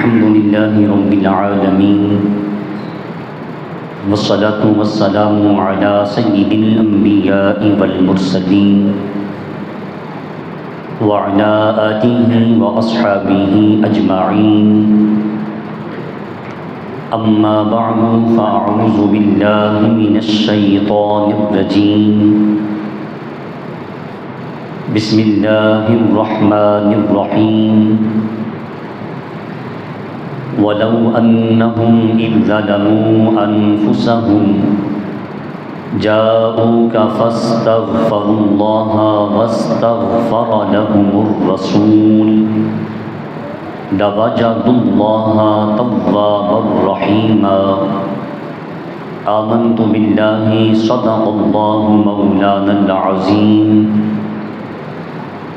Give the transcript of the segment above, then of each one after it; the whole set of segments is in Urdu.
الحمد لله رب العالمين والصلاة والسلام على سيد الأنبياء والمرسلين وعلى آله وأصحابه أجمعين أما بعد فأعوذ بالله من الشيطان الرجيم بسم الله الرحمن الرحيم ولو أنهم إذ ظلموا أنفسهم جاءوك فاستغفروا الله واستغفر لهم الرسول لوجدوا الله توابا رحيما آمنت بالله صدق الله مولانا العظيم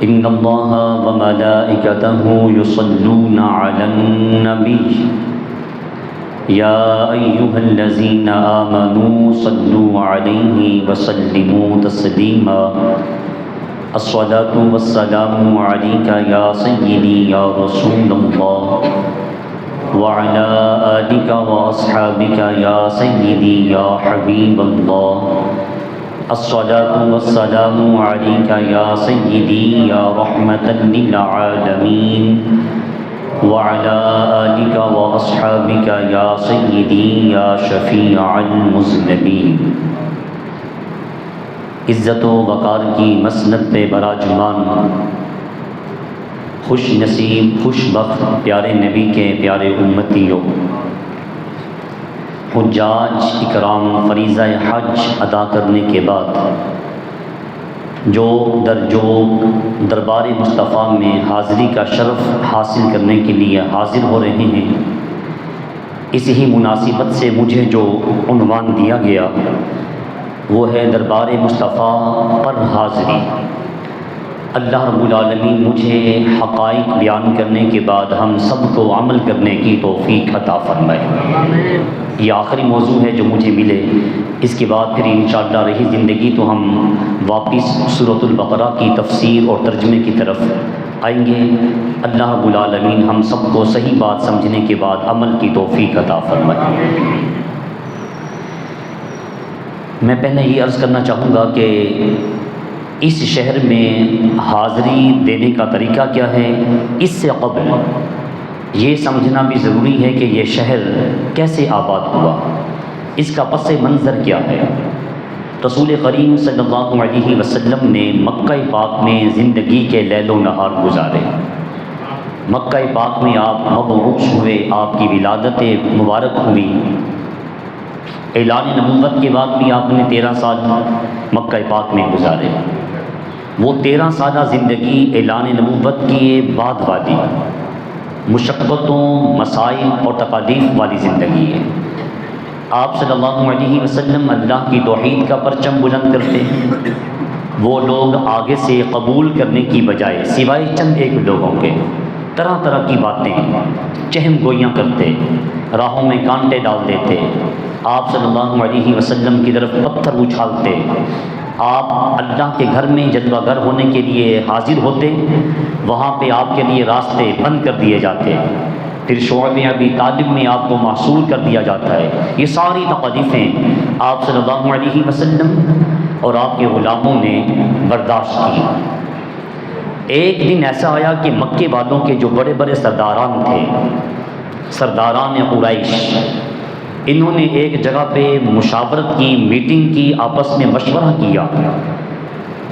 إن الله وملائكته يصلون على النبي يا أيها الذين آمنوا صلوا عليه وسلموا تسليما الصلاة والسلام عليك يا سيدي يا رسول الله وعلى آلك وأصحابك يا سيدي يا حبيب الله الصلاة والسلام عليك يا سيدي يا رحمة للعالمين وعلى آلك وأصحابك يا سيدي يا شفيع المذنبين. عزت و وقار کی مسند پہ براجمان خوش نصیب خوش بخت پیارے نبی کے پیارے امتیوں، حجاج اکرام فریضہ حج ادا کرنے کے بعد جو دربار مصطفیٰ میں حاضری کا شرف حاصل کرنے کے لیے حاضر ہو رہے ہیں، اسی ہی مناسبت سے مجھے جو عنوان دیا گیا وہ ہے دربار مصطفیٰ پر حاضری. اللہ رب العالمین مجھے حقائق بیان کرنے کے بعد ہم سب کو عمل کرنے کی توفیق عطا فرمائے. یہ آخری موضوع ہے جو مجھے ملے، اس کے بعد پھر انشاءاللہ رہی زندگی تو ہم واپس سورۃ البقرہ کی تفسیر اور ترجمے کی طرف آئیں گے. اللہ رب العالمین ہم سب کو صحیح بات سمجھنے کے بعد عمل کی توفیق عطا فرمائے. میں پہلے یہ عرض کرنا چاہوں گا کہ اس شہر میں حاضری دینے کا طریقہ کیا ہے. اس سے قبل یہ سمجھنا بھی ضروری ہے کہ یہ شہر کیسے آباد ہوا، اس کا پس منظر کیا ہے. رسول کریم صلی اللہ علیہ وسلم نے مکہ پاک میں زندگی کے لیل و نہار گزارے. مکہ پاک میں آپ مبعوث ہوئے، آپ کی ولادت مبارک ہوئی. اعلان نبوت کے بعد بھی آپ نے 13 سال مکہ پاک میں گزارے. وہ 13 سالہ زندگی اعلان نبوت کے بعد والی مشقتوں، مسائل اور تکالیف والی زندگی ہے. آپ صلی اللہ علیہ وسلم اللہ کی توحید کا پرچم بلند کرتے. وہ لوگ آگے سے قبول کرنے کی بجائے سوائے چند ایک لوگوں کے طرح طرح کی باتیں چہم گوئیاں کرتے، راہوں میں کانٹے ڈال دیتے. آپ صلی اللہ علیہ وسلم کی طرف پتھر اچھالتے. آپ اللہ کے گھر میں جلوہ گر ہونے کے لیے حاضر ہوتے، وہاں پہ آپ کے لیے راستے بند کر دیے جاتے. پھر شعب ابی طالب میں آپ کو محصور کر دیا جاتا ہے. یہ ساری تکالیفیں آپ صلی اللہ علیہ وسلم اور آپ کے غلاموں نے برداشت کی. ایک دن ایسا آیا کہ مکے والوں کے جو بڑے بڑے سرداران تھے، سرداران قریش، انہوں نے ایک جگہ پہ مشاورت کی، میٹنگ کی، آپس میں مشورہ کیا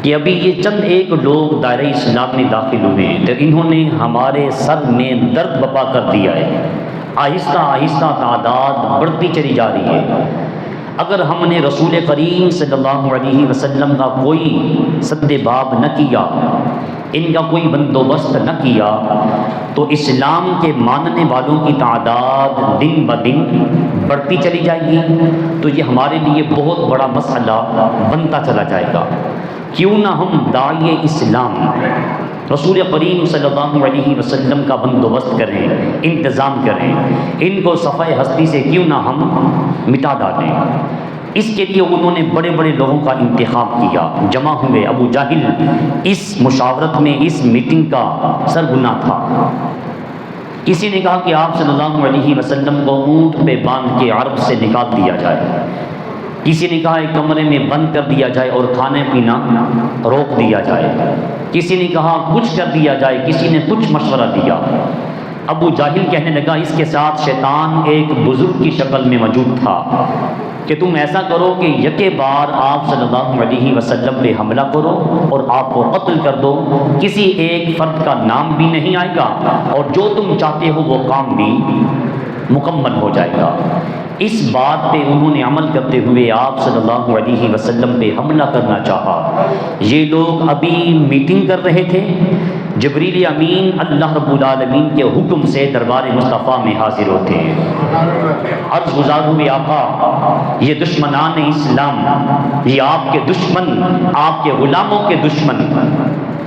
کہ ابھی یہ چند ایک لوگ دائرہ اسلام میں داخل ہوئے ہیں تو انہوں نے ہمارے سر میں درد بپا کر دیا ہے. آہستہ آہستہ تعداد بڑھتی چلی جا رہی ہے. اگر ہم نے رسول کریم صلی اللہ علیہ وسلم کا کوئی سد باب نہ کیا، ان کا کوئی بندوبست نہ کیا، تو اسلام کے ماننے والوں کی تعداد دن بدن بڑھتی چلی جائے گی. تو یہ ہمارے لیے بہت بڑا مسئلہ بنتا چلا جائے گا. کیوں نہ ہم داعی اسلام رسول کریم صلی اللہ علیہ وسلم کا بندوبست کریں، انتظام کریں، ان کو صفحہ ہستی سے کیوں نہ ہم مٹا ڈالیں. اس کے لیے انہوں نے بڑے بڑے لوگوں کا انتخاب کیا، جمع ہوئے. ابو جہل اس مشاورت میں، اس میٹنگ کا سرغنہ تھا. کسی نے کہا کہ آپ صلی اللہ علیہ وسلم کو اونٹ پہ باندھ کے عرب سے نکال دیا جائے، کسی نے کہا ایک کمرے میں بند کر دیا جائے اور کھانے پینا روک دیا جائے، کسی نے کہا کچھ کر دیا جائے، کسی نے کچھ مشورہ دیا۔ ابو جاہل کہنے لگا اس کے ساتھ شیطان ایک بزرگ کی شکل میں موجود تھا کہ تم ایسا کرو کہ یکے بار آپ صلی اللہ علیہ وسلم پہ حملہ کرو اور آپ کو قتل کر دو، کسی ایک فرد کا نام بھی نہیں آئے گا اور جو تم چاہتے ہو وہ کام بھی مکمل ہو جائے گا۔ اس بات پہ انہوں نے عمل کرتے ہوئے آپ صلی اللہ علیہ وسلم پہ حملہ کرنا چاہا۔ یہ لوگ ابھی میٹنگ کر رہے تھے، جبریل امین اللہ رب العالمین کے حکم سے دربار مصطفیٰ میں حاضر ہوتے ہیں۔ عرض گزار ہوئے آقا، یہ دشمنان اسلام، یہ آپ کے دشمن، آپ کے غلاموں کے دشمن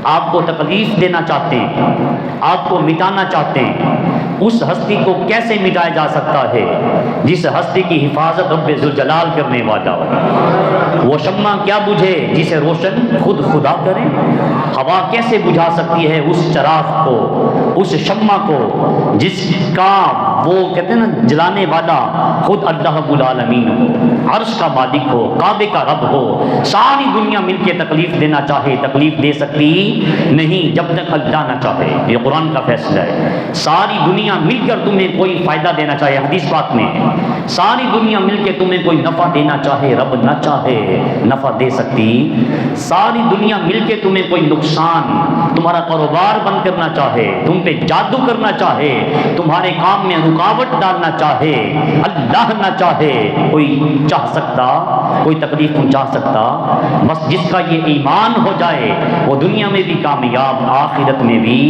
آپ کو تکلیف دینا چاہتے ہیں، آپ کو مٹانا چاہتے ہیں۔ اس ہستی کو کیسے مٹایا جا سکتا ہے جس ہستی کی حفاظت رب ذوالجلال کرنے والا ہو؟ وہ شمع کیا بجھے جسے روشن خود خدا کرے؟ ہوا کیسے بجھا سکتی ہے اس چراغ کو، اس شمع کو جس کا وہ کہتے ہیں نا جلانے والا خود اللہ رب العالمین ہو، عرش کا مالک ہو، کعبے کا رب ہو۔ ساری دنیا مل کے تکلیف دینا چاہے تکلیف دے سکتی نہیں جب تک اللہ نہ چاہے۔ یہ قرآن کا فیصلہ ہے۔ ساری دنیا مل کر تمہیں کوئی فائدہ دینا چاہے، حدیث پاک میں ہے، ساری دنیا مل کے تمہیں کوئی نفع دینا چاہے، رب نہ چاہے نفع دے سکتی۔ ساری دنیا مل کے تمہیں کوئی نقصان، تمہارا کاروبار بند کرنا چاہے، تم پہ جادو کرنا چاہے، تمہارے کام میں رکاوٹ ڈالنا چاہے، اللہ نہ چاہے کوئی چاہ سکتا، کوئی تکلیف پہنچا سکتا؟ بس جس کا یہ ایمان ہو جائے وہ دنیا میں بھی کامیاب، آخرت میں بھی۔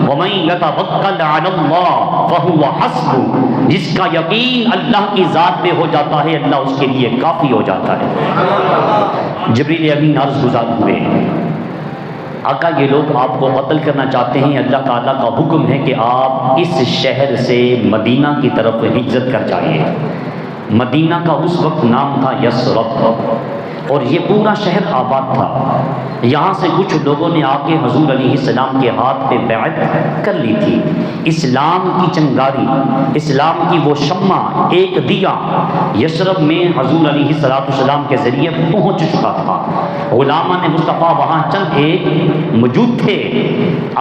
وَمَن يَتَوَكَّلْ عَلَى اللَّهِ فَهُوَ حَسْبُهُ، جس کا یقین اللہ کی ذات پہ ہو جاتا ہے اللہ اس کے لیے کافی ہو جاتا ہے۔ جبریل امین عرض گزار ہوئے، آقا یہ لوگ آپ کو قتل کرنا چاہتے ہیں، اللہ تعالیٰ کا حکم ہے کہ آپ اس شہر سے مدینہ کی طرف ہجرت کر جائیے۔ مدینہ کا اس وقت نام تھا یثرب، اور یہ پورا شہر آباد تھا۔ یہاں سے کچھ لوگوں نے آ کے حضور علیہ السلام کے ہاتھ پہ بیعت کر لی تھی۔ اسلام کی چنگاری، اسلام کی وہ شمع، ایک دیا یثرب میں حضور علیہ السلام کے ذریعے پہنچ چکا تھا۔ غلامان مصطفیٰ وہاں چند ایک موجود تھے۔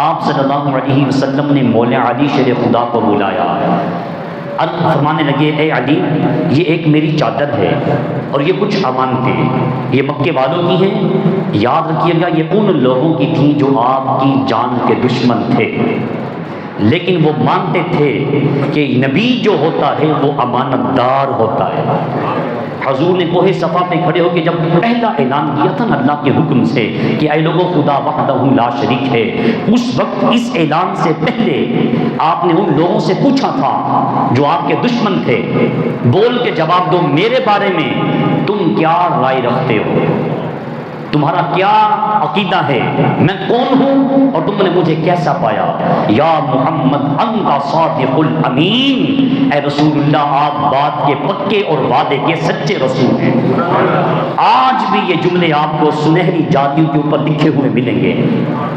آپ صلی اللہ علیہ وسلم نے مولا علی شیر خدا کو بلایا، فرمانے لگے اے علی، یہ ایک میری چادر ہے اور یہ کچھ امانتیں یہ مکے والوں کی ہیں، یاد رکھیے گا یہ ان لوگوں کی تھیں جو آپ کی جان کے دشمن تھے، لیکن وہ مانتے تھے کہ نبی جو ہوتا ہے وہ امانت دار ہوتا ہے۔ حضور نے کوہ صفا پہ کھڑے ہو کے جب پہلا اعلان کیا تھا نا اللہ کے حکم سے کہ اے لوگوں خدا وحدہ لا شریک ہے، اس وقت اس اعلان سے پہلے آپ نے ان لوگوں سے پوچھا تھا جو آپ کے دشمن تھے، بول کے جواب دو میرے بارے میں تم کیا رائے رکھتے ہو، تمہارا کیا عقیدہ ہے، میں کون ہوں اور تم نے مجھے کیسا پایا؟ یا محمد انت صادق الامین، اے رسول اللہ آپ بات کے پکے اور وعدے کے سچے رسول ہیں۔ آج بھی یہ جملے آپ کو سنہری جادیوں کے اوپر لکھے ہوئے ملیں گے،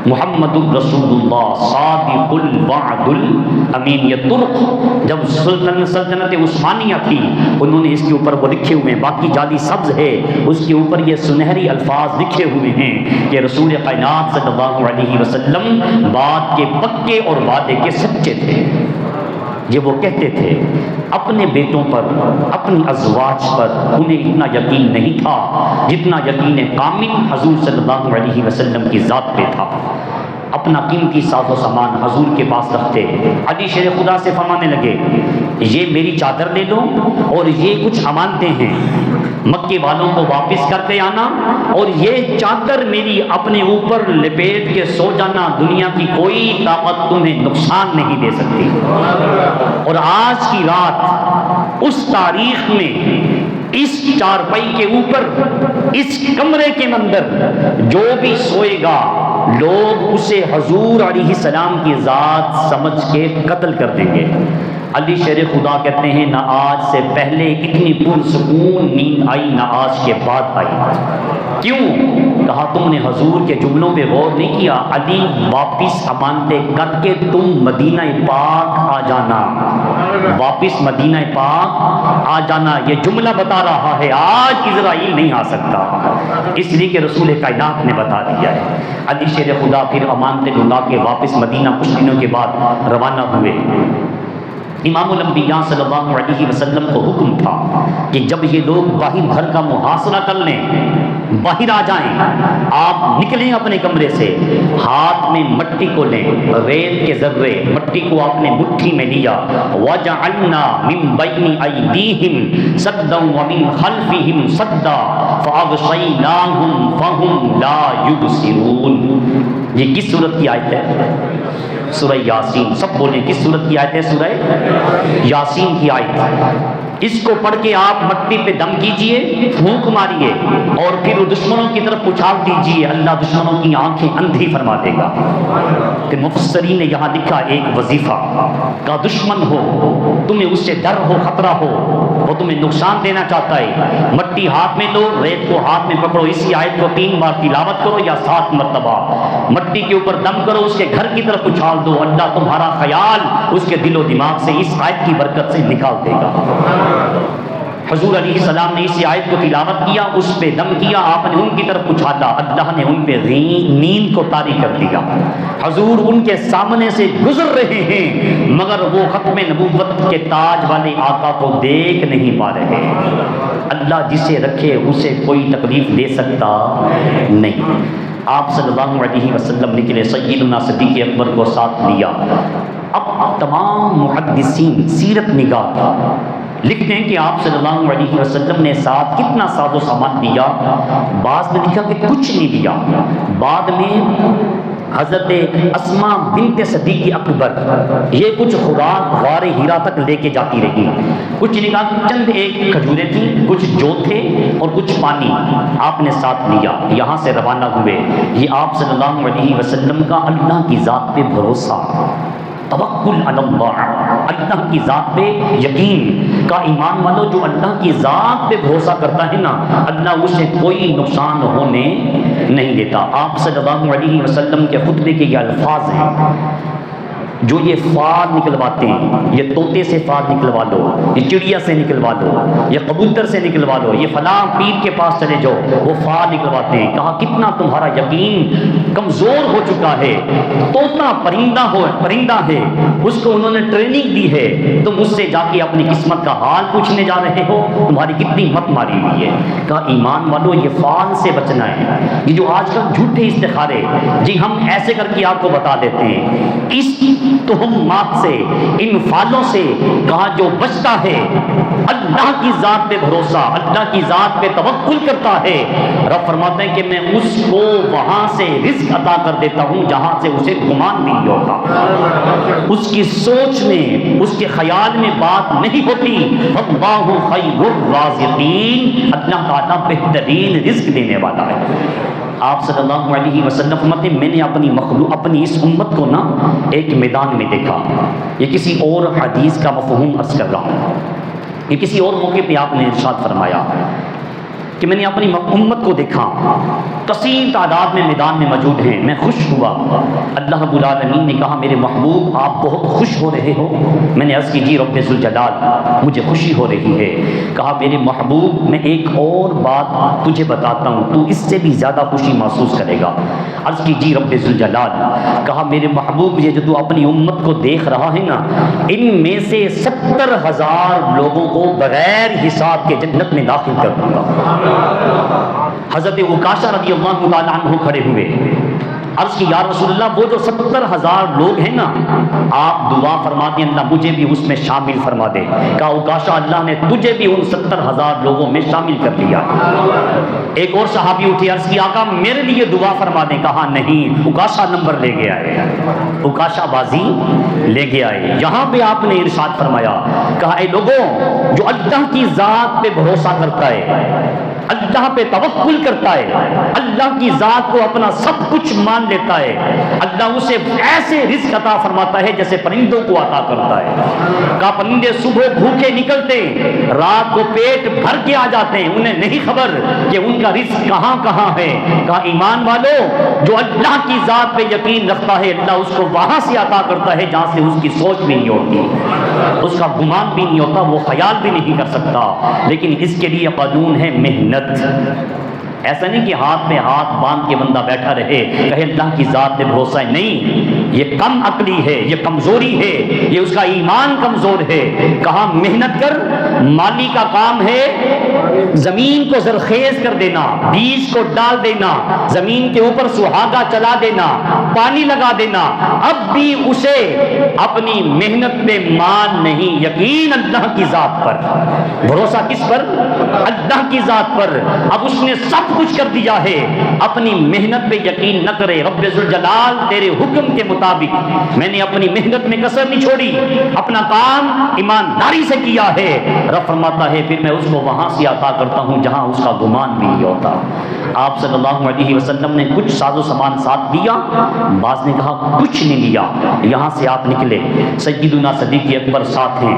محمد الرسول اللہ صادق الوعد الامین۔ یہ ترک جب سلطنت عثمانیہ تھی انہوں نے اس کے اوپر وہ لکھے ہوئے ہیں، باقی جعلی سبز ہے اس کے اوپر یہ سنہری الفاظ لکھے ہوئے ہیں کہ رسول کائنات صلی اللہ علیہ وسلم بات کے پکے اور وعدے کے سچے تھے۔ یہ وہ کہتے تھے اپنے بیٹوں پر، اپنی ازواج پر انہیں اتنا یقین نہیں تھا جتنا یقین کامل حضور صلی اللہ علیہ وسلم کی ذات پہ تھا۔ اپنا قیمتی ساز و سامان حضور کے پاس رکھتے، علی شیر خدا سے فرمانے لگے یہ میری چادر لے لو اور یہ کچھ امانتیں ہیں، مکے والوں کو واپس کر کے آنا اور یہ چادر میری اپنے اوپر لپیٹ کے سو جانا، دنیا کی کوئی طاقت تمہیں نقصان نہیں دے سکتی۔ اور آج کی رات اس تاریخ میں اس چارپائی کے اوپر اس کمرے کے اندر جو بھی سوئے گا لوگ اسے حضور علیہ السلام کی ذات سمجھ کے قتل کر دیں گے۔ علی شیر خدا کہتے ہیں نہ آج سے پہلے اتنی پرسکون نیند آئی نہ آج کے بعد آئی۔ کیوں؟ کہا تم نے حضور کے جملوں پہ غور نہیں کیا، علی واپس امانتیں کر کے تم مدینہ پاک آ جانا، واپس مدینہ پاک آ جانا، یہ جملہ بتا رہا ہے آج اسرائیل نہیں آ سکتا، اس لیے کہ رسول کائنات نے بتا دیا ہے۔ علی شیر خدا پھر امانتیں لٹا کے واپس مدینہ کچھ دنوں کے بعد روانہ ہوئے۔ امام الانبیاء صلی اللہ علیہ وسلم کو حکم تھا کہ جب یہ لوگ باہر گھر کا محاصرہ کر لیں، باہر آ جائیں، آپ نکلیں اپنے کمرے سے، ہاتھ میں مٹی کو لیں، ریت کے ذرے، مٹی کو آپ نے مٹھی میں لیا، وَجَعَلْنَا مِن بَيْنِ أَيْدِيهِمْ سَدًّا وَمِنْ خَلْفِهِمْ سَدًّا فَأَغْشَيْنَاهُمْ فَهُمْ لَا يُبْصِرُونَ۔ یہ کس سورت کی آیت ہے؟ سورہ یاسین۔ سب بولیں کس سورت کی آیت ہے؟ سورہ یاسین کی آیت۔ اس کو پڑھ کے آپ مٹی پہ دم کیجئے، پھونک ماریے اور پھر دشمنوں کی طرف اچھال دیجئے، اللہ دشمنوں کی آنکھیں اندھی فرما دے گا۔ کہ مفسرین نے یہاں لکھا ایک وظیفہ کا دشمن ہو، تمہیں اس سے ڈر ہو، خطرہ ہو، وہ تمہیں نقصان دینا چاہتا ہے، مٹی ہاتھ میں لو، ریت کو ہاتھ میں پکڑو، اسی آیت کو 3 بار تلاوت کرو یا 7 مرتبہ، مٹی کے اوپر دم کرو، اس کے گھر کی طرف اچھال دو، اللہ تمہارا خیال اس کے دل و دماغ سے اس آیت کی برکت سے نکال دے گا۔ حضور علیہ السلام نے اس آیت کو تلاوت کیا، اس پہ دم کیا، آپ نے ان کی طرف اچھالا، اللہ نے ان پہ نیند کو طاری کر دیا۔ حضور ان کے سامنے سے گزر رہے ہیں مگر وہ ختم نبوت کے تاج والے آقا کو دیکھ نہیں پا رہے۔ اللہ جسے رکھے اسے کوئی تکلیف دے سکتا نہیں۔ آپ صلی اللہ علیہ وسلم نکلے، سیدنا صدیق اکبر کو ساتھ لیا۔ اب تمام محدثین سیرت نگار لکھتے ہیں کہ آپ صلی اللہ علیہ وسلم نے ساتھ کتنا ساز و سامان دیا، بعض نے لکھا کہ کچھ نہیں دیا۔ بعد میں حضرت اسماء بنت صدیق اکبر یہ کچھ خوراک غار ہیرا تک لے کے جاتی رہی، کچھ نے کہا چند ایک کھجوریں تھیں، کچھ جو تھے اور کچھ پانی آپ نے ساتھ لیا، یہاں سے روانہ ہوئے۔ یہ آپ صلی اللہ علیہ وسلم کا اللہ کی ذات پہ بھروسہ، توکل علی اللہ، اللہ کی ذات پہ یقین کا ایمان والو، جو اللہ کی ذات پہ بھروسہ کرتا ہے نا، اللہ اسے کوئی نقصان ہونے نہیں دیتا۔ آپ صلی اللہ علیہ وسلم کے خطبے کے یہ الفاظ ہیں، جو یہ فار نکلواتے ہیں، یہ طوطے سے فار نکلوا لو، یہ چڑیا سے نکلوا لو، یہ کبوتر سے نکلوا لو، یہ فلاں پیر کے پاس چلے جاؤ، وہ فار نکلواتے ہیں۔ کہا کتنا تمہارا یقین کمزور ہو چکا ہے، طوطا پرندہ ہے، اس کو انہوں نے ٹریننگ دی ہے، تم اس سے جا کے اپنی قسمت کا حال پوچھنے جا رہے ہو، تمہاری کتنی مت ماری ہوئی ہے۔ کہا ایمان والو یہ فال سے بچنا ہے، یہ جو آج کل جھوٹے استخارے، جی ہم ایسے کر کے آپ کو بتا دیتے ہیں، اس تہمات سے، ان فالوں سے کہا جو بچتا ہے، اللہ کی ذات پہ بھروسہ، اللہ کی ذات پہ توکل کرتا ہے، رب فرماتے ہیں کہ میں اس کو وہاں سے رزق عطا کر دیتا ہوں جہاں سے اسے گمان بھی نہیں ہوتا، اس کی سوچ میں، اس کے خیال میں بات نہیں ہوتی۔ اللہ خیر الرازقین، اللہ تعالیٰ بہترین رزق دینے والا ہے۔ آپ صلی اللہ علیہ وسلم فرماتے ہیں میں نے اپنی اس امت کو نا ایک میدان میں دیکھا، یہ کسی اور حدیث کا مفہوم عرض کر رہا ہوں، یہ کسی اور موقع پہ آپ نے ارشاد فرمایا کہ میں نے اپنی امت کو دیکھا، کثیر تعداد میں میدان میں موجود ہیں، میں خوش ہوا۔ اللہ رب العالمین نے کہا میرے محبوب آپ بہت خوش ہو رہے ہو؟ میں نے عرض کی جی رب ذوالجلال مجھے خوشی ہو رہی ہے۔ کہا میرے محبوب میں ایک اور بات تجھے بتاتا ہوں، تو اس سے بھی زیادہ خوشی محسوس کرے گا۔ عرض کی جی رب ذوالجلال۔ کہا میرے محبوب یہ جو تو اپنی امت کو دیکھ رہا ہے نا، ان میں سے 70,000 لوگوں کو بغیر حساب کے جنت میں داخل کر دوں گا۔ حضرت عکاشہ رضی اللہ تعالیٰ عنہ کھڑے ہوئے، عرض کی یا رسول اللہ وہ جو 70,000 لوگ ہیں نا، آپ دعا فرما دیں اللہ مجھے بھی اس میں شامل فرما دے۔ کہا عکاشہ اللہ نے تجھے بھی ان 70,000 لوگوں میں شامل کر لیا۔ ایک اور صحابی اٹھے، عرض کی آقا میرے لیے دعا فرما دیں۔ کہا نہیں، عکاشہ نمبر لے کے آئے، عکاشہ بازی لے کے آئے۔ یہاں پہ آپ نے ارشاد فرمایا، کہا اے لوگوں جو اللہ کی ذات پہ بھروسہ کرتا ہے، اللہ پہ توکل کرتا ہے، اللہ کی ذات کو اپنا سب کچھ مان لیتا ہے، اللہ اسے ایسے رزق عطا فرماتا ہے جیسے پرندوں کو عطا کرتا ہے۔ کہا پرندے صبح بھوکے نکلتے ہیں، رات کو پیٹ بھر کے آ جاتے ہیں، انہیں نہیں خبر کہ ان کا رزق کہاں کہاں ہے۔ کہا ایمان والو، جو اللہ کی ذات پہ یقین رکھتا ہے اللہ اس کو وہاں سے عطا کرتا ہے جہاں سے اس کی سوچ بھی نہیں ہوتی، اس کا گمان بھی نہیں ہوتا، وہ خیال بھی نہیں کر سکتا۔ لیکن اس کے لیے قانون ہے محنت۔ ایسا نہیں کہ ہاتھ پہ ہاتھ باندھ کے بندہ بیٹھا رہے کہے اللہ کی ذات پہ بھروسہ ہے، نہیں، یہ کم عقلی ہے، یہ کمزوری ہے، یہ اس کا ایمان کمزور ہے۔ کہاں محنت کر، مالی کا کام ہے زمین کو زرخیز کر دینا، بیج کو ڈال دینا، زمین کے اوپر سہاگا چلا دینا، پانی لگا دینا، اب بھی اسے اپنی محنت پہ مان نہیں، یقین اللہ کی ذات پر، بھروسہ کس پر؟ اللہ کی ذات پر۔ اب اس نے سب کچھ کر دیا ہے، اپنی محنت پہ یقین نہ کرے۔ رب ذوالجلال تیرے حکم کے مطابق میں نے اپنی محنت میں کسر نہیں چھوڑی، اپنا کام ایمانداری سے کیا ہے۔ رب فرماتا ہے پھر میں اس کو وہاں سے عطا کرتا ہوں جہاں اس کا گمان بھی نہیں ہوتا۔ آپ صلی اللہ علیہ وسلم نے کچھ ساز و سامان ساتھ دیا، بعض نے کہا کچھ نہیں لیا۔ یہاں سے آپ نکلے، سیدنا صدیق اکبر ساتھ ہیں،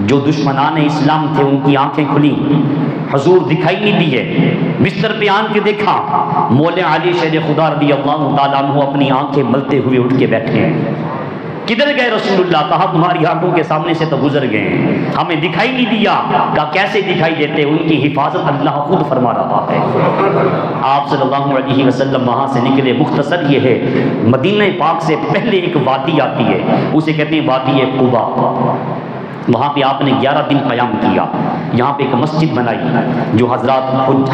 جو دشمنان اسلام تھے ان کی آنکھیں کھلی، حضور دکھائی نہیں دیے، بستر پہ آن کے دیکھا، مولا علی شیر خدا رضی اللہ تعالیٰ عنہ اپنی آنکھیں ملتے ہوئے اٹھ کے بیٹھے ہیں۔ کدھر گئے رسول اللہ؟ کہا تمہاری آنکھوں کے سامنے سے تو گزر گئے، ہمیں دکھائی نہیں دیا۔ کہا کیسے دکھائی دیتے؟ ان کی حفاظت اللہ خود فرما رہا ہے۔ آپ صلی اللہ علیہ وسلم وہاں سے نکلے۔ مختصر یہ ہے، مدینہ پاک سے پہلے ایک وادی آتی ہے، اسے کہتے ہیں وادی قبا۔ وہاں پہ آپ نے 11 دن قیام کیا، یہاں پہ ایک مسجد بنائی، جو حضرات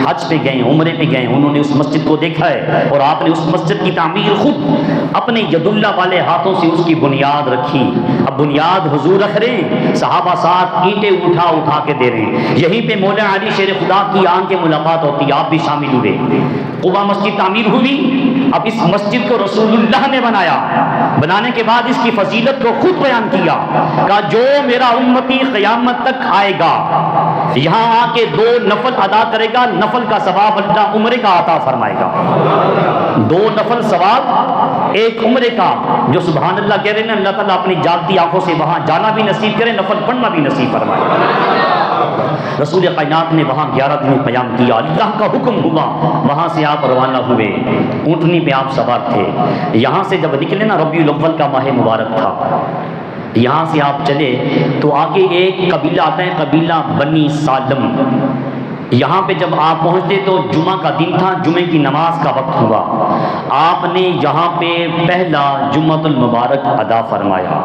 حج پہ گئے، عمرے پہ گئے، انہوں نے اس مسجد کو دیکھا ہے، اور آپ نے اس مسجد کی تعمیر خود اپنے ید اللہ والے ہاتھوں سے اس کی بنیاد رکھی۔ اب بنیاد حضور رکھ رہے ہیں، صحابہ ساتھ اینٹیں اٹھا اٹھا کے دے رہے ہیں۔ یہیں پہ مولا علی شیر خدا کی آنکھ کے ملاقات ہوتی، آپ بھی شامل ہوئے۔ قبا مسجد تعمیر ہوئی، اب اس مسجد کو رسول اللہ نے بنایا، بنانے کے بعد اس کی فضیلت کو خود بیان کیا، کہا جو میرا امتی قیامت تک آئے گا یہاں آ کے 2 نفل ادا کرے گا، نفل کا ثواب اللہ عمرے کا عطا فرمائے گا۔ 2 نفل ثواب، ایک عمرے کا، جو سبحان اللہ کہہ رہے ہیں اللہ تعالیٰ اپنی جاگتی آنکھوں سے وہاں جانا بھی نصیب کرے، نفل پڑھنا بھی نصیب فرمائے۔ رسول کائنات نے وہاں 11 دن قیام کیا، اللہ کا حکم ہوا، وہاں سے آپ روانہ ہوئے، اونٹنی پہ آپ سوار تھے۔ یہاں سے جب نکلے نا، ربیع الاول کا ماہ مبارک تھا، یہاں سے آپ چلے تو آگے ایک قبیلہ آتا ہے، قبیلہ بنی سالم۔ یہاں پہ جب آپ پہنچتے تو جمعہ کا دن تھا، جمعے کی نماز کا وقت ہوا، آپ نے یہاں پہ پہلا جمعۃ المبارک ادا فرمایا۔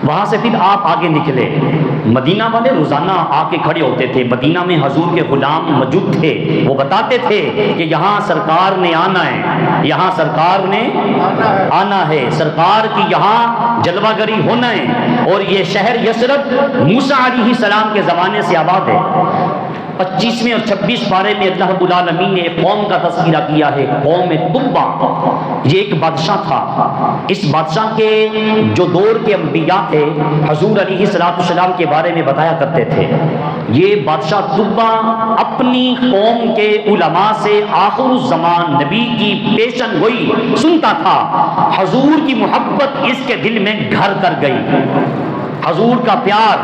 وہاں سے پھر آپ آگے نکلے۔ مدینہ والے روزانہ آ کے کھڑے ہوتے تھے، مدینہ میں حضور کے غلام موجود تھے، وہ بتاتے تھے کہ یہاں سرکار نے آنا ہے، یہاں سرکار نے آنا ہے، سرکار کی یہاں جلوہ گری ہونا ہے، اور یہ شہر یثرب موسیٰ علیہ السلام کے زمانے سے آباد ہے۔ 25ویں اور 26 پارے میں اللہ رب العالمین نے ایک قوم کا تذکرہ کیا ہے، قوم تبع۔ یہ ایک بادشاہ تھا، اس بادشاہ کے جو دور کے انبیاء تھے حضور علیہ السلام کے بارے میں بتایا کرتے تھے۔ یہ بادشاہ تبع اپنی قوم کے علماء سے آخر الزمان نبی کی پیشن گوئی سنتا تھا، حضور کی محبت اس کے دل میں گھر کر گئی، حضور کا پیار،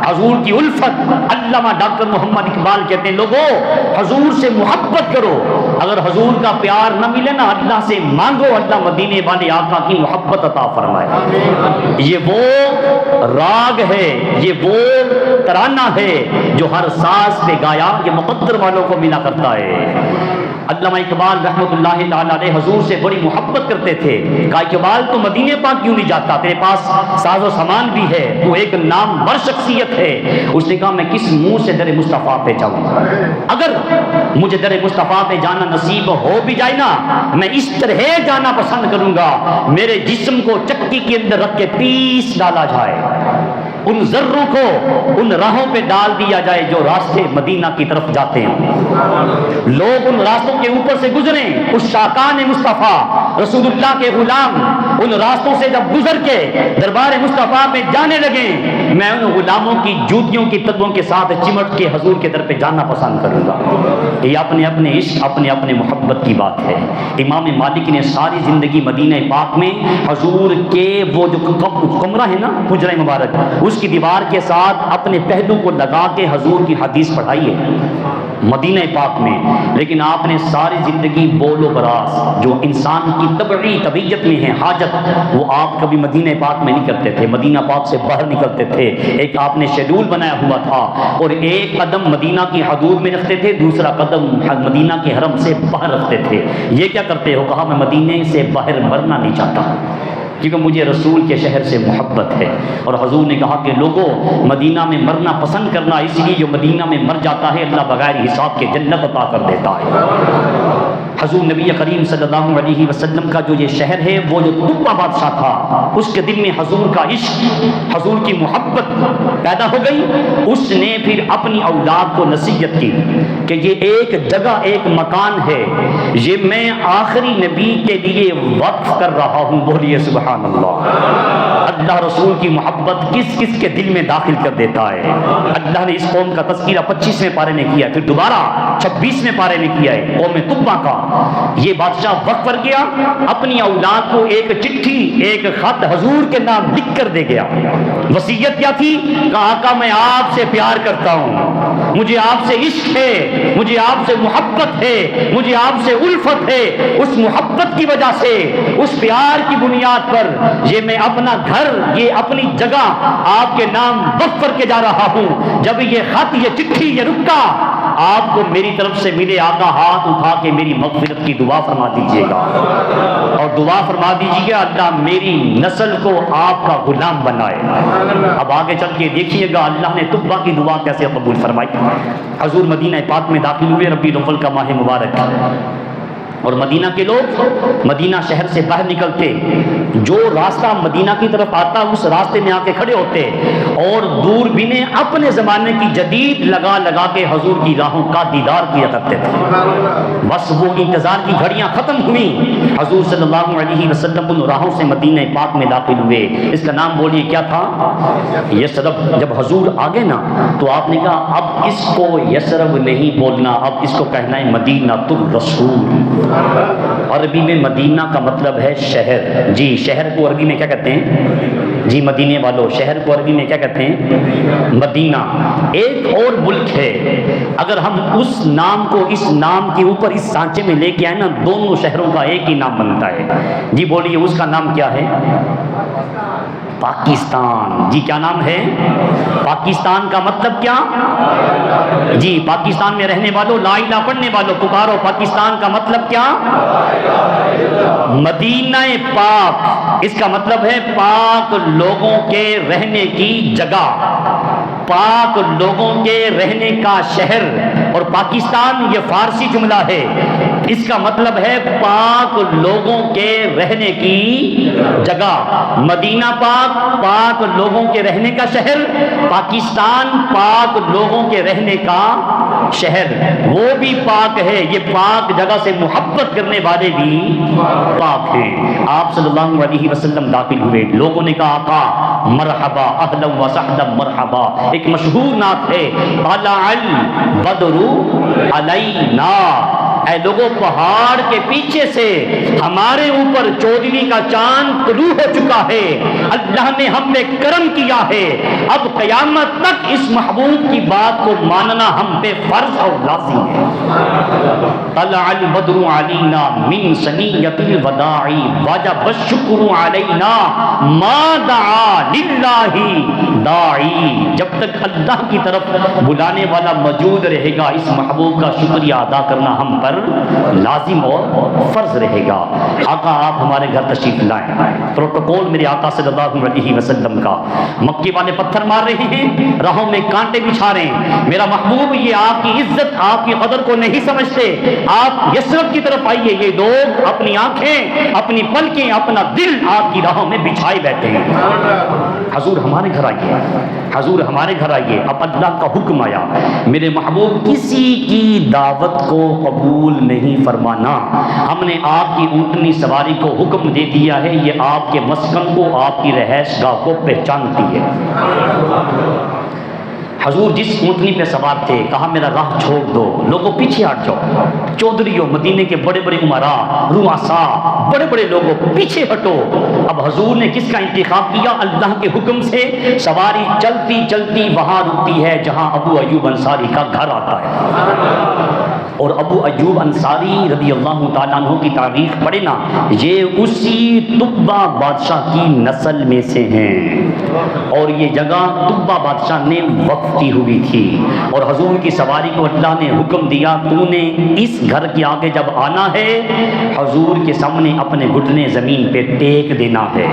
حضور کی الفت۔ علامہ ڈاکٹر محمد اقبال کہتے ہیں لوگوں حضور سے محبت کرو، اگر حضور کا پیار نہ ملے نا اللہ سے مانگو، اللہ مدینے والے آقا کی محبت عطا فرمائے۔ یہ وہ راگ ہے، یہ وہ ترانہ ہے جو ہر ساز پہ گایا یہ مقدر والوں کو ملا کرتا ہے۔ علامہ اقبال رحمۃ اللہ تعالیٰ علیہ حضور سے بڑی محبت کرتے تھے، کہا اقبال تو مدینے پاک کیوں نہیں جاتا، تیرے پاس ساز و سامان بھی ہے، تو ایک نامور شخصیت ہے۔ اس نے کہا میں کس منہ سے در مصطفیٰ پہ جاؤں، اگر مجھے در مصطفیٰ پہ جانا نصیب ہو بھی جائے نا میں اس طرح جانا پسند کروں گا، میرے جسم کو چکی کے اندر رکھ کے پیس ڈالا جائے، ان ذروں کو ان راہوں پہ ڈال دیا جائے جو راستے مدینہ کی طرف جاتے ہیں، لوگ ان راستوں کے اوپر سے گزریں، اس شاکان مصطفیٰ رسول اللہ کے غلام ان راستوں سے جب گزر کے دربار مصطفیٰ میں جانے لگے، میں ان غلاموں کی جوتیوں کی تلووں کے ساتھ چمٹ کے حضور کے در پہ جانا پسند کروں گا۔ یہ اپنے اپنے عشق، اپنے اپنے محبت کی بات ہے۔ امام مالک نے ساری زندگی مدینہ پاک میں حضور کے وہ جو کمرہ ہے نا، حجرہ مبارک، اس کی دیوار کے ساتھ اپنے پہلو کو لگا کے حضور کی حدیث پڑھائی ہے مدینہ پاک میں۔ لیکن آپ نے ساری زندگی بول و براز جو انسان کی طبعی طبیعت میں ہے، حاجت، وہ آپ کبھی مدینہ پاک میں نہیں کرتے تھے، مدینہ پاک سے باہر نکلتے تھے۔ ایک آپ نے شیڈول بنایا ہوا تھا، اور ایک قدم مدینہ کی حدود میں رکھتے تھے، دوسرا قدم مدینہ کے حرم سے باہر رکھتے تھے۔ یہ کیا کرتے ہو؟ کہا میں مدینہ سے باہر مرنا نہیں چاہتا، کیونکہ مجھے رسول کے شہر سے محبت ہے۔ اور حضور نے کہا کہ لوگوں، مدینہ میں مرنا پسند کرنا اس لیے جو مدینہ میں مر جاتا ہے اللہ بغیر حساب کے جنت عطا کر دیتا ہے۔ حضور نبی کریم صلی اللہ علیہ وسلم کا جو یہ شہر ہے، وہ جو طبہ بادشاہ تھا، اس کے دل میں حضور کا عشق، حضور کی محبت پیدا ہو گئی۔ اس نے پھر اپنی اولاد کو نصیحت کی کہ یہ ایک جگہ، ایک مکان ہے، یہ میں آخری نبی کے لیے وقف کر رہا ہوں۔ بولیے سبحان اللہ۔ اللہ رسول کی محبت کس کس کے دل میں داخل کر دیتا ہے۔ اللہ نے اس قوم کا تذکرہ 25ویں پارے میں کیا، پھر دوبارہ 26ویں پارے میں کیا ہے قوم طبہ کا۔ یہ بادشاہ وقف کر گیا، اپنی اولاد کو ایک چٹھی، ایک خط حضور کے نام لکھ کر دے گیا۔ وصیت کیا تھی؟ کہ آقا میں آپ سے پیار کرتا ہوں، مجھے آپ سے عشق ہے، مجھے آپ سے محبت ہے، مجھے آپ سے الفت ہے۔ اس محبت کی وجہ سے، اس پیار کی بنیاد پر یہ میں اپنا گھر، یہ اپنی جگہ آپ کے نام وقف کر کے جا رہا ہوں۔ جب یہ خط، یہ چٹھی، یہ رکا آپ کو میری طرف سے ملے، آقا ہاتھ اٹھا کے میری مغفرت کی دعا فرما دیجیے گا، اور دعا فرما دیجیے گا اللہ میری نسل کو آپ کا غلام بنائے۔ اب آگے چل کے دیکھیے گا اللہ نے طبہ کی دعا کیسے قبول فرمائی۔ حضور مدینہ پاک میں داخل ہوئے، ربیع الاول کا ماہ مبارک، اور مدینہ کے لوگ مدینہ شہر سے باہر نکلتے، جو راستہ مدینہ کی طرف آتا اس راستے میں آ کے کھڑے ہوتے، اور دوربینیں اپنے زمانے کی جدید لگا لگا کے حضور کی راہوں کا دیدار کیا کرتے تھے۔ بس وہ انتظار کی گھڑیاں ختم ہوئیں، حضور صلی اللہ علیہ وسلم ان راہوں سے مدینہ پاک میں داخل ہوئے۔ اس کا نام بولیے کیا تھا؟ یثرب۔ جب حضور آگے نا تو آپ نے کہا اب اس کو یثرب نہیں بولنا، اب اس کو کہنا ہے مدینہ الرسول۔ عربی میں مدینہ کا مطلب ہے شہر۔ جی شہر کو عربی میں کیا کہتے ہیں؟ جی مدینے والوں، شہر کو عربی میں کیا کہتے ہیں؟ مدینہ۔ ایک اور ملک ہے، اگر ہم اس نام کو اس نام کے اوپر اس سانچے میں لے کے آئے نا، دونوں شہروں کا ایک ہی نام بنتا ہے۔ جی بولیے اس کا نام کیا ہے؟ پاکستان۔ جی کیا نام ہے؟ پاکستان کا مطلب کیا؟ جی پاکستان میں رہنے والوں، لا الہ پڑھنے والوں پکارو، پاکستان کا مطلب کیا؟ مدینہ پاک، اس کا مطلب ہے پاک لوگوں کے رہنے کی جگہ، پاک لوگوں کے رہنے کا شہر۔ اور پاکستان یہ فارسی جملہ ہے، اس کا مطلب ہے پاک لوگوں کے رہنے کی جگہ۔ مدینہ پاک، پاک لوگوں کے رہنے کا شہر، پاکستان پاک لوگوں کے رہنے کا شہر۔ وہ بھی پاک ہے، یہ پاک جگہ سے محبت کرنے والے بھی پاک ہیں۔ آپ صلی اللہ علیہ وسلم داخل ہوئے، لوگوں نے کہا آقا مرحبا، اہلا و سہلا مرحبا۔ ایک مشہور نعت ہے، طلع البدر علینا، اے لوگوں پہاڑ کے پیچھے سے ہمارے اوپر چودھویں کا چاند طلوع ہو چکا ہے، اللہ نے ہم پہ کرم کیا ہے، اب قیامت تک اس محبوب کی بات کو ماننا ہم پہ فرض اور لازم ہے۔ طلع البدر علینا من ثنیۃ الوداع وجب الشکر علینا ما دعا للہ داعی۔ جب تک اللہ کی طرف بلانے والا موجود رہے گا، اس محبوب کا شکریہ ادا کرنا ہم پر لازم اور فرض رہے گا۔ آقا آپ ہمارے گھر تشریف لائیں، پروٹوکول میرے آقا صلی اللہ علیہ وسلم کا، مکے والے پتھر مار رہے ہیں، راہوں میں کانٹے بچھا رہے ہیں، میرا محبوب یہ آپ کی عزت، آپ کی قدر کو نہیں سمجھتے، آپ یثرب کی طرف آئیے۔ یہ لوگ اپنی آنکھیں، اپنی پلکیں، اپنا دل آپ کی راہوں میں بچھائے بیٹھے ہیں، حضور ہمارے گھر آئیے، حضور ہمارے گھر آئیے. اب اللہ کا حکم آیا, میرے محبوب کسی کی دعوت کو قبول نہیں فرمانا. ہم نے آپ کی اونٹنی سواری کو حکم دے دیا ہے, یہ آپ کے مسکن کو, آپ کی رہائش گاہ کو پہچانتی ہے. حضور جس اونٹنی پہ سوار تھے کہا میرا راہ چھوڑ دو, لوگوں پیچھے ہٹ جاؤ. چودھریوں, مدینے کے بڑے بڑے امراء, رؤساء, بڑے بڑے لوگوں پیچھے ہٹو. اب حضور نے کس کا انتخاب کیا؟ اللہ کے حکم سے. سواری چلتی چلتی وہاں رکتی ہے جہاں ابو ایوب انصاری کا گھر آتا ہے. اور ابو ایوب انصاری رضی اللہ تعالیٰ عنہ کی تاریخ پڑھے نا, یہ اسی تبا بادشاہ کی نسل میں سے ہیں. اور یہ جگہ تبا بادشاہ نے وقف کی ہوئی تھی. اور حضور کی سواری کو اللہ نے حکم دیا, تو نے اس گھر کے آگے جب آنا ہے حضور کے سامنے اپنے گھٹنے زمین پہ ٹیک دینا ہے.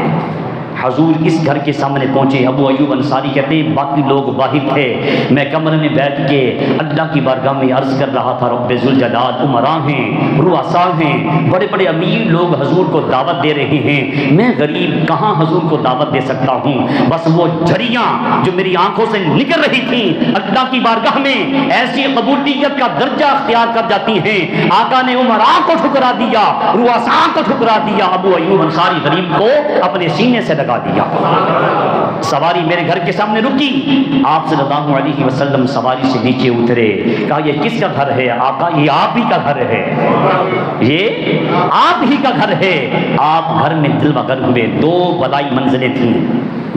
حضور اس گھر کے سامنے پہنچے. ابو ایوب انصاری کہتے ہیں باقی لوگ باہر تھے, میں کمرے میں بیٹھ کے اللہ کی بارگاہ میں عرض کر رہا تھا رب ذوالجلال, امراء ہیں, رؤساء ہیں, بڑے بڑے امیر لوگ حضور کو دعوت دے رہے ہیں, میں غریب کہاں حضور کو دعوت دے سکتا ہوں. بس وہ جھڑیاں جو میری آنکھوں سے نکل رہی تھیں اللہ کی بارگاہ میں ایسی قبولیت کا درجہ اختیار کر جاتی ہیں. آقا نے امراء کو ٹھکرا دیا, رؤساء کو ٹھکرا دیا, ابو ایوب انصاری غریب کو اپنے سینے سے لگا دیا. سواری میرے گھر کے سامنے رکی. آپ صلی اللہ علیہ وسلم سواری سے نیچے اترے. کہا یہ کس کا گھر ہے؟ آقا یہ آپ ہی کا گھر ہے, یہ آپ ہی کا گھر ہے. آپ گھر میں دل مگر ہوئے. 2 بلائی منزلیں تھیں,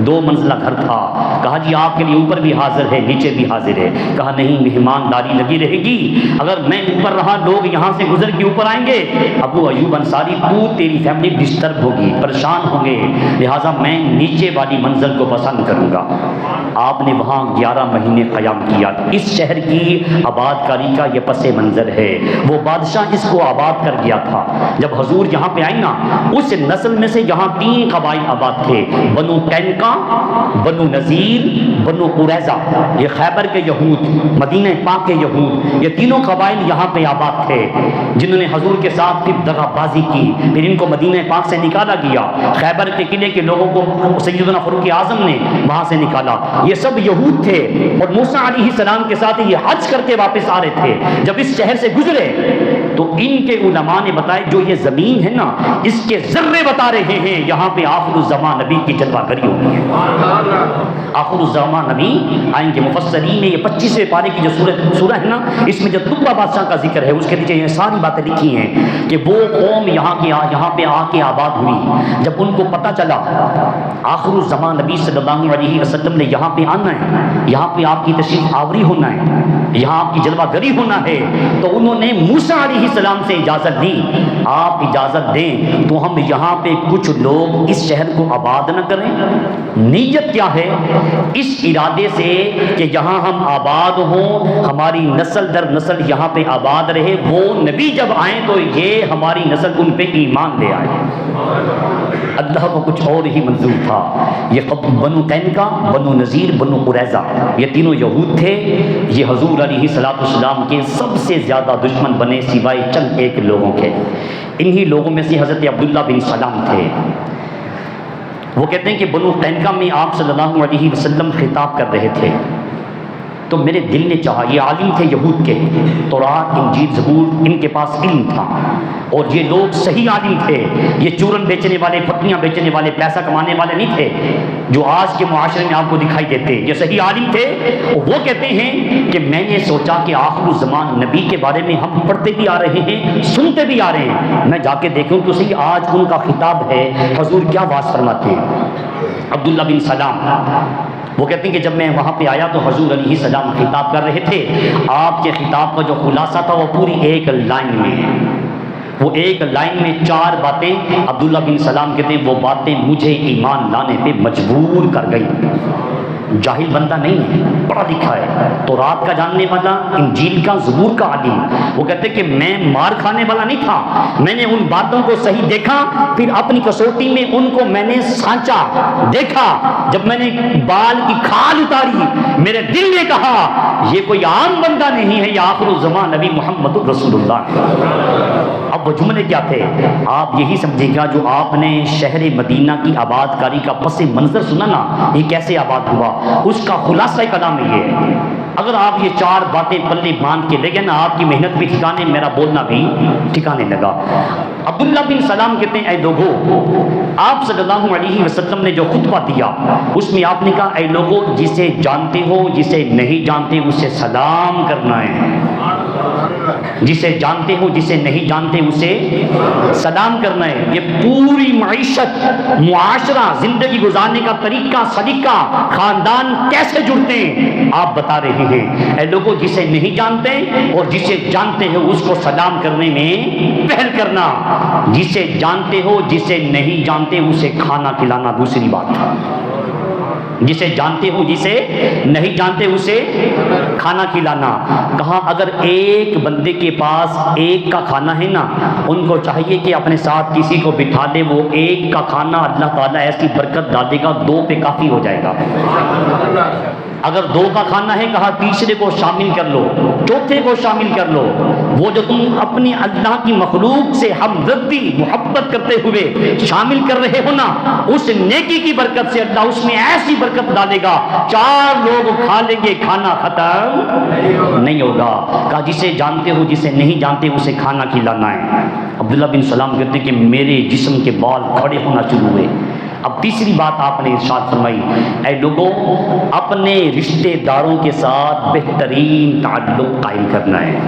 2 منزلہ گھر تھا. کہا جی آپ کے لیے اوپر بھی حاضر ہے نیچے بھی حاضر ہے. کہا نہیں, مہمانداری لگی رہے گی, اگر میں اوپر رہا لوگ یہاں سے گزر کے اوپر آئیں گے. ابو ایوب انصاری تو تیری فیملی ڈسٹرب ہوگی, پریشان ہوں گے, لہٰذا میں نیچے والی منزل کو پسند کروں گا. آپ نے وہاں 11 مہینے قیام کیا. اس شہر کی آباد کاری کا یہ پس منظر ہے. وہ بادشاہ اس کو آباد کر گیا تھا. جب حضور یہاں پہ آئے نا, اس نسل میں سے یہاں 3 قبائل آباد تھے, بنو قینقاع, بنو نذیر, بنو قریظہ. یہ خیبر کے یہود, مدینہ پاک کے یہود, یہ تینوں قبائل یہاں پہ آباد تھے جنہوں نے حضور کے ساتھ پھر دغا بازی کی. پھر ان کو مدینہ پاک سے نکالا گیا. خیبر کے قلعے کے لوگوں کو سیدنا فاروق اعظم نے وہاں سے نکالا. یہ سب یہود تھے اور موسیٰ علیہ السلام کے ساتھ یہ حج کر کے واپس آ رہے تھے. جب اس شہر سے گزرے تو ان کے علماء نے بتایا جو یہ زمین ہے نا, اس کے ذرے بتا رہے ہیں یہاں پہ آخر الزمان نبی کی جلوہ گری ہوگی. آخر الزمان نبی آئیں گے. مفسرین نے یہ 25ویں پارے کی جو سورہ ہے نا, اس میں جو تبا بادشاہ کا ذکر ہے اس کے نیچے یہ ساری باتیں لکھی ہیں کہ وہ قوم یہاں پہ آ کے آباد ہوئی. جب ان کو پتہ چلا آخر الزمان نبی صلی اللہ علیہ وسلم نے یہاں پہ آنا ہے, یہاں پہ آپ کی تشریف آوری ہونا ہے, یہاں آپ کی جلوہ گری ہونا ہے, تو انہوں نے موسیٰ علیہ السلام سے اجازت لی. آپ اجازت دیں تو ہم یہاں پہ کچھ لوگ اس شہر کو آباد نہ کریں. نیت کیا ہے؟ اس ارادے سے کہ یہاں ہم آباد ہوں, ہماری نسل در نسل یہاں پہ آباد رہے. وہ نبی جب آئیں تو یہ ہماری نسل ان پہ ایمان لے آئے. اللہ کو کچھ اور ہی منظور تھا. یہ بنو قینقاع, بنو نذیر, بنو قریظہ, یہ تینوں یہود تھے. یہ حضور علیہ السلام کے سب سے زیادہ دشمن بنے سوائے چند ایک لوگوں کے. انہی لوگوں میں سے حضرت عبداللہ بن سلام تھے. وہ کہتے ہیں کہ بنو قینقاع میں آپ صلی اللہ علیہ وسلم خطاب کر رہے تھے تو میرے دل نے چاہا, یہ عالم تھے یہود کے, تورات, انجیل, زبور ان کے پاس علم تھا, اور یہ لوگ صحیح عالم تھے. یہ چورن بیچنے والے, پھٹیاں بیچنے والے, پیسہ کمانے والے نہیں تھے جو آج کے معاشرے میں آپ کو دکھائی دیتے. یہ صحیح عالم تھے. وہ کہتے ہیں کہ میں نے سوچا کہ آخر الزمان نبی کے بارے میں ہم پڑھتے بھی آ رہے ہیں, سنتے بھی آ رہے ہیں, میں جا کے دیکھوں تو صحیح آج ان کا خطاب ہے, حضور کیا بات فرماتے ہیں. عبداللہ بن سلام وہ کہتے ہیں کہ جب میں وہاں پہ آیا تو حضور علیہ السلام خطاب کر رہے تھے. آپ کے خطاب کا جو خلاصہ تھا وہ پوری ایک لائن میں ہے. وہ ایک لائن میں 4 باتیں. عبداللہ بن سلام کہتے ہیں وہ باتیں مجھے ایمان لانے پہ مجبور کر گئی. جاہل بندہ نہیں ہے, پڑھا لکھا ہے, تورات کا جاننے والا, انجیل کا, زبور کا عالم. وہ کہتے کہ میں مار کھانے والا نہیں تھا, میں نے ان باتوں کو صحیح دیکھا, پھر اپنی کسوٹی میں ان کو میں نے سانچا, دیکھا. جب میں نے بال کی کھال اتاری میرے دل نے کہا یہ کوئی عام بندہ نہیں ہے, یہ آخر الزمان نبی محمد رسول اللہ. اب وہ جملے کیا تھے؟ آپ یہی سمجھے گا جو آپ نے شہر مدینہ کی آباد کاری کا پس منظر سنا نا، یہ کیسے آباد ہوا، اس کا خلاصہ کلام ہے یہ۔ اگر آپ یہ 4 باتیں پلے باندھ کے لے گئے نا، آپ کی محنت بھی ٹھکانے، میرا بولنا بھی ٹھکانے لگا۔ عبداللہ بن سلام کہتے ہیں، اے لوگو، آپ صلی اللہ علیہ وسلم نے جو خطبہ دیا اس میں آپ نے کہا، اے لوگو، جسے جانتے ہو جسے نہیں جانتے اسے سلام کرنا ہے، جسے جانتے ہو جسے نہیں جانتے اسے سلام کرنا ہے۔ یہ پوری معیشت، معاشرہ، زندگی گزارنے کا طریقہ، سلیقہ، خاندان کیسے جڑتے ہیں آپ بتا رہے ہیں۔ اے لوگوں، جسے نہیں جانتے اور جسے جانتے ہو اس کو سلام کرنے میں پہل کرنا، جسے جانتے ہو جسے نہیں جانتے اسے کھانا کھلانا دوسری بات، جسے جانتے ہو جسے نہیں جانتے اسے کھانا کھلانا۔ کہا اگر ایک بندے کے پاس ایک کا کھانا ہے نا، ان کو چاہیے کہ اپنے ساتھ کسی کو بٹھا دے، وہ ایک کا کھانا اللہ تعالیٰ ایسی برکت ڈالے گا 2 پہ کافی ہو جائے گا۔ اگر 2 کا کھانا ہے، کہا تیسرے کو شامل کر لو، چوتھے کو شامل کر لو۔ وہ جو تم اپنی اللہ کی مخلوق سے ہمدردی محبت کرتے ہوئے شامل کر رہے ہو نا، اس نیکی کی برکت سے اللہ اس میں ایسی برکت ڈالے گا 4 لوگ کھا لیں گے، کھانا ختم نہیں ہوگا۔ کہا جسے جانتے ہو جسے نہیں جانتے اسے کھانا کھلانا ہے۔ عبداللہ بن سلام کہتے ہیں کہ میرے جسم کے بال کھڑے ہونا شروع ہوئے۔ اب تیسری بات آپ نے ارشاد فرمائی، اے لوگوں، اپنے رشتہ داروں کے ساتھ بہترین تعلق قائم کرنا ہے،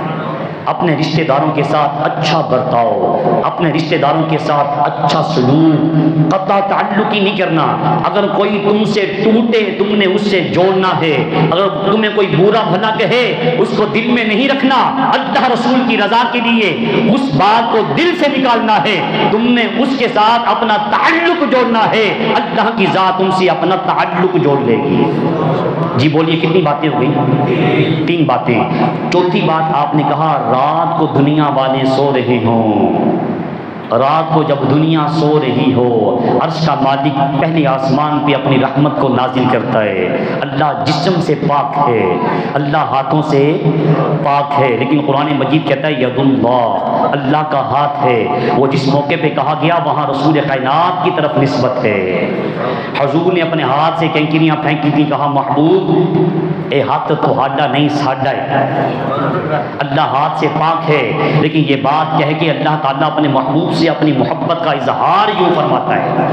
اپنے رشتہ داروں کے ساتھ اچھا برتاؤ، اپنے رشتہ داروں کے ساتھ اچھا سلوک، قطع تعلق ہی نہیں کرنا۔ اگر کوئی تم سے ٹوٹے تم نے اس سے جوڑنا ہے، اگر تمہیں کوئی برا بھلا کہے اس کو دل میں نہیں رکھنا، اللہ رسول کی رضا کے لیے اس بات کو دل سے نکالنا ہے، تم نے اس کے ساتھ اپنا تعلق جوڑنا ہے، اللہ کی ذات تم سے اپنا تعلق جوڑ لے گی۔ جی بولیے کتنی باتیں ہو گئی؟ 3 باتیں۔ چوتھی بات آپ نے کہا رات کو دنیا والے سو رہے ہوں، رات کو جب دنیا سو رہی ہو، عرش کا مالک پہلے آسمان پہ اپنی رحمت کو نازل کرتا ہے۔ اللہ جسم سے پاک ہے، اللہ ہاتھوں سے پاک ہے، لیکن قرآن مجید کہتا ہے ید اللہ، اللہ کا ہاتھ ہے۔ وہ جس موقع پہ کہا گیا وہاں رسول کائنات کی طرف نسبت ہے۔ حضور نے اپنے ہاتھ سے کنکریاں پھینکی تھی، کہا محبوب اے ہاتھ تو ہاڈا نہیں ساڈا ہے، اللہ ہاتھ سے پاک ہے، لیکن یہ بات کہہ کے اللہ تعالیٰ اپنے محبوب سے اپنی محبت کا اظہار یوں فرماتا ہے۔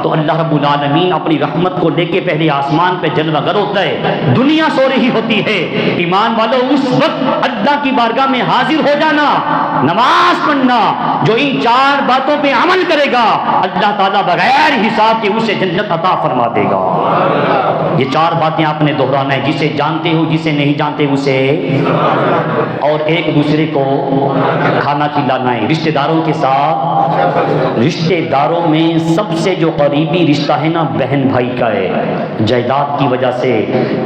تو اللہ رب العالمین اپنی رحمت کو لے کے پہلے آسمان پہ جلوہ گر ہوتا ہے، دنیا سو رہی ہوتی ہے۔ ایمان والو، اس وقت اللہ کی بارگاہ میں حاضر ہو جانا، نماز پڑھنا، جو ان 4 باتوں پہ عمل کرے گا اللہ تعالیٰ بغیر حساب کے اسے جنت عطا فرما دے گا۔ یہ 4 باتیں آپ نے دہرانا ہے، جسے جانتے ہو جسے نہیں جانتے اسے، اور ایک دوسرے کو کھانا کھلانا ہے، رشتہ داروں کے ساتھ۔ رشتہ داروں میں سب سے جو قریبی رشتہ ہے نا بہن بھائی کا ہے، جائیداد کی وجہ سے،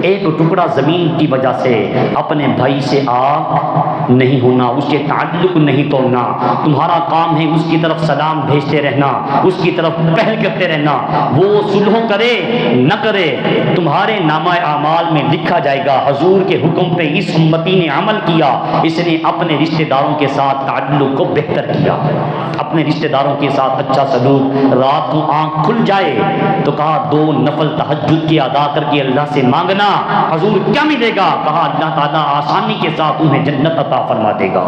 ایک ٹکڑا زمین کی وجہ سے اپنے بھائی سے آگ نہیں ہونا، اس کے تعلق نہیں توڑنا۔ تمہارا کام ہے اس کی طرف سلام بھیجتے رہنا، اس کی طرف پہل کرتے رہنا، وہ صلح کرے نہ کرے تمہارے نامہ اعمال میں لکھا جائے گا حضور کے حکم پہ اس امتی نے عمل کیا، اس نے اپنے رشتہ داروں کے ساتھ تعلق کو بہتر کیا، اپنے رشتہ داروں کے ساتھ اچھا سلوک۔ رات کو آنکھ کھل جائے تو کہا 2 نفل تہجد کی ادا کر کے اللہ سے مانگنا، حضور کیا ملے گا؟ کہا اللہ تعالیٰ آسانی کے ساتھ تمہیں جنت عطا فرما دے گا۔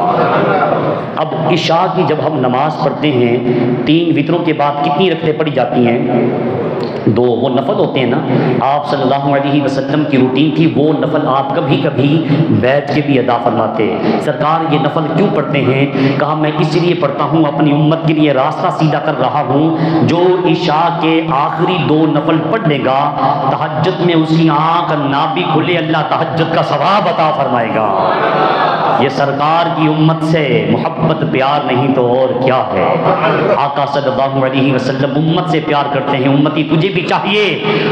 اب عشاء کی جب ہم نماز پڑھتے ہیں 3 وتروں کے بعد کتنی رکعتیں پڑھی جاتی ہیں؟ 2، وہ نفل ہوتے ہیں نا۔ آپ صلی اللہ علیہ وسلم کی روٹین تھی، وہ نفل آپ کبھی کبھی بیٹھ کے بھی ادا فرماتے۔ سرکار یہ نفل کیوں پڑھتے ہیں؟ کہا میں اس لیے پڑھتا ہوں، اپنی امت کے لیے راستہ سیدھا کر رہا ہوں، جو عشاء کے آخری 2 نفل پڑھ لے گا تہجد میں اس کی آنکھ نہ بھی کھلے اللہ تہجد کا ثواب عطا فرمائے گا۔ یہ سرکار کی امت سے محبت پیار نہیں تو اور کیا ہے۔ آقا صلی اللہ علیہ وسلم امت سے پیار کرتے ہیں۔ امتی تجھے بھی چاہیے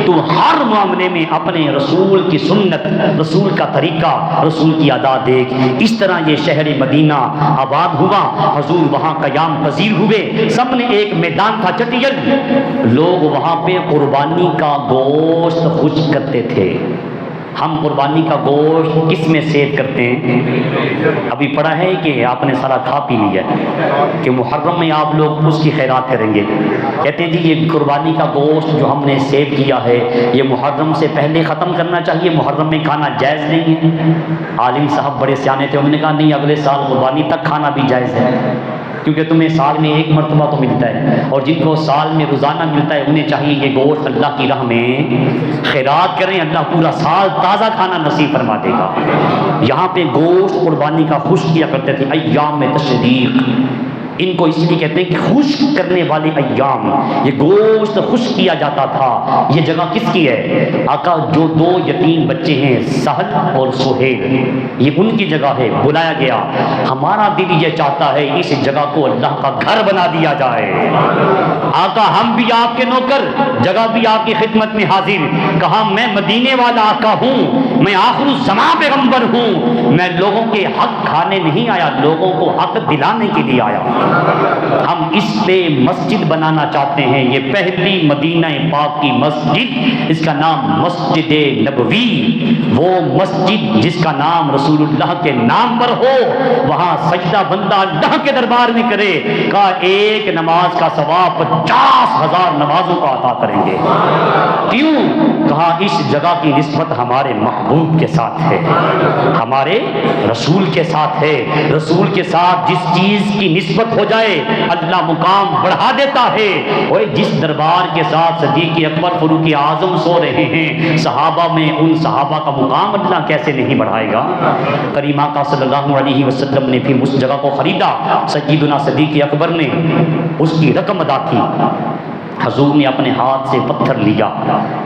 تو ہر معاملے میں اپنے رسول کی سنت، رسول کا طریقہ، رسول کی ادا دیکھ۔ اس طرح یہ شہر مدینہ آباد ہوا، حضور وہاں قیام پذیر ہوئے، سب نے ایک میدان تھا چٹیل، لوگ وہاں پہ قربانی کا گوشت خشک کرتے تھے۔ ہم قربانی کا گوشت کس میں سیو کرتے ہیں؟ ابھی پڑھا ہے کہ آپ نے سارا کھا پی لیا کہ محرم میں آپ لوگ اس کی خیرات کریں گے. کہتے ہیں جی یہ قربانی کا گوشت جو ہم نے سیو کیا ہے یہ محرم سے پہلے ختم کرنا چاہیے، محرم میں کھانا جائز نہیں ہے. عالم صاحب بڑے سیانے تھے، انہوں نے کہا نہیں، اگلے سال قربانی تک کھانا بھی جائز ہے، کیونکہ تمہیں سال میں ایک مرتبہ تو ملتا ہے، اور جن کو سال میں روزانہ ملتا ہے انہیں چاہیے یہ گوشت اللہ کی راہ میں خیرات کریں، اللہ پورا سال تازہ کھانا نصیب فرما دے گا. یہاں پہ گوشت قربانی کا خشک کیا کرتے تھے ایام تشریق، ان کو اس لیے کہتے ہیں کہ خشک کرنے والے ایام، یہ گوشت خشک کیا جاتا تھا. یہ جگہ کس کی ہے؟ آقا جو دو یتیم بچے ہیں سہل اور سہیل، یہ ان کی جگہ ہے، بلایا گیا. ہمارا دل یہ چاہتا ہے اس جگہ کو اللہ کا گھر بنا دیا جائے. آقا ہم بھی آپ کے نوکر، جگہ بھی آپ کی خدمت میں حاضر. کہا میں مدینے والا آقا ہوں، میں آخر الزمان پیغمبر ہوں، میں لوگوں کے حق کھانے نہیں آیا، لوگوں کو حق دلانے کے لیے آیا. ہم اس پہ مسجد بنانا چاہتے ہیں. یہ پہلی مدینہ پاک کی مسجد، اس کا نام مسجد نبوی، وہ مسجد جس کا نام رسول اللہ کے نام پر ہو. وہاں سجدہ بندہ اللہ کے دربار میں کرے. کہا ایک نماز کا ثواب 50,000 نمازوں کا عطا کریں گے. کیوں؟ کہا اس جگہ کی نسبت ہمارے محبوب کے ساتھ ہے، ہمارے رسول کے ساتھ ہے. رسول کے ساتھ جس چیز کی نسبت ہو جائے اللہ مقام بڑھا دیتا ہے. اور جس دربار کے ساتھ صدیق اکبر فاروق اعظم سو رہے ہیں، صحابہ میں ان صحابہ کا مقام اللہ کیسے نہیں بڑھائے گا. کریم آقا صلی اللہ علیہ وسلم نے بھی اس جگہ کو خریدا. سیدنا صدیق اکبر نے اس کی رقم ادا کی. حضور نے اپنے ہاتھ سے پتھر لیا.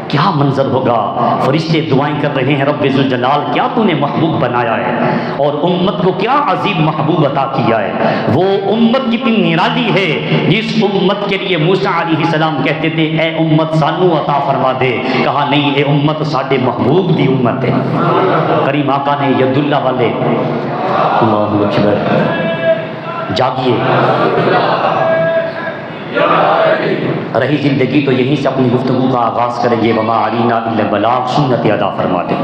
کیا منظر ہوگا، فرشتے دعائیں کر رہے ہیں رب ذوالجلال کیا تو نے محبوب بنایا ہے، اور امت کو کیا عظیم محبوب عطا کیا ہے. وہ امت کتنی نرالی ہے جس امت کے لیے موسیٰ علیہ السلام کہتے تھے اے امت سانو عطا فرما دے. کہا نہیں، اے امت ساڈے محبوب دی امت ہے. کریم آقا نے ید اللہ والے، اللہ اکبر، جاگیے. رہی زندگی تو یہیں سے اپنی گفتگو کا آغاز کریں گے. وما علینا الا البلاغ، سنت ادا فرما دیں.